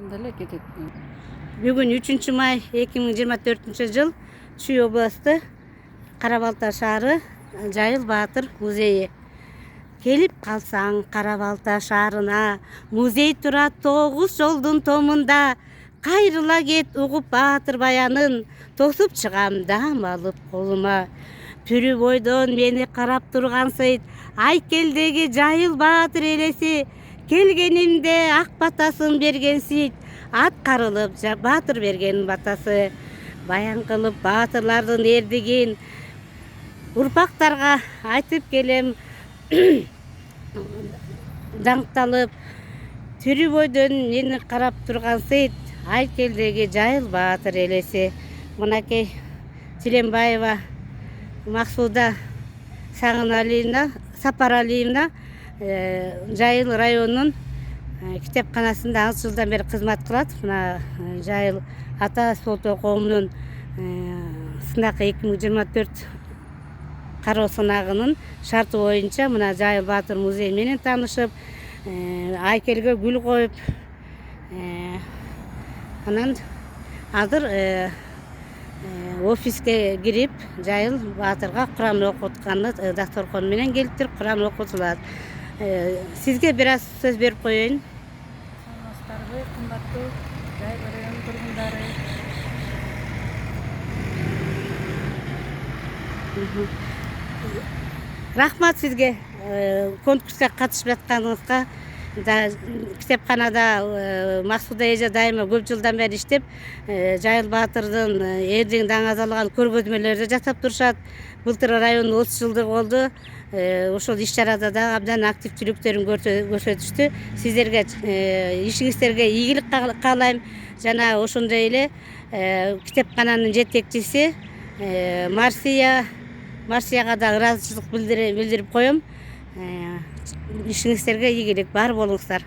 Эле кетет. Бүгүн 3 май 2024 жыл Чүй областы Карабалта шаары Жайыл Баатыр музейи. Келип калсаң Карабалта шаарына, музей турат 9 жолдун томунда. Кайрыла кет угуп Баатыр баянын, тосуп чыгам дам алып колума. Түрү бойдон мени карап тургансыйт, Айкелдеги Жайыл Баатыр элеси. Келгенимде ак батасын бергенсиит, ат карылып Баатыр берген батасы. Баян кылып баатырлардын эрдигин урпактарга айтып келем. Даңкталып түрү бойдон мени карап тургансыйт, Айкелдеги Жайыл Баатыр элеси. Мынакей Тиленбаева Максуда Сапаралиевна Жайыл районунун китепканасында 6 жылдан бери кызмат кылат. Мына Жайыл ата сото коомунун сынакы 2024 кароо сынагынын шарты боюнча мына Жайыл Баатыр музеyi менен таанышып, Айкелге гүл коюп, анан азыр офиске кирип Жайыл Баатырга Куран окутканы дасторкон менен келиптир, Куран окутулат. Сизге бир аз сөз берип коеюн. Саламатсыздарбы, кымбаттуу Жайыл районунун тургундары. Рахмат сизге конкурска катышып жатканыңызга. Китепканада Максуда эже дайыма көп жылдан бери иштеп, Жайыл Баатырдын эрдиң даңазалган көргөзмөлөрдү жасап турушат. Былтыр райондун 30 жылдыгы болду. Ошол иш-чарада да абдан активдүүлүктөрүн көрсөтүштү. Сиздерге ишиңиздерге ийгилик каалайм. Жана ошондой эле китепкананын жетекчиси Марсияга да ыраазычылык билдирип коем. Ишиңиздерге ийгилик, бар болуңуздар.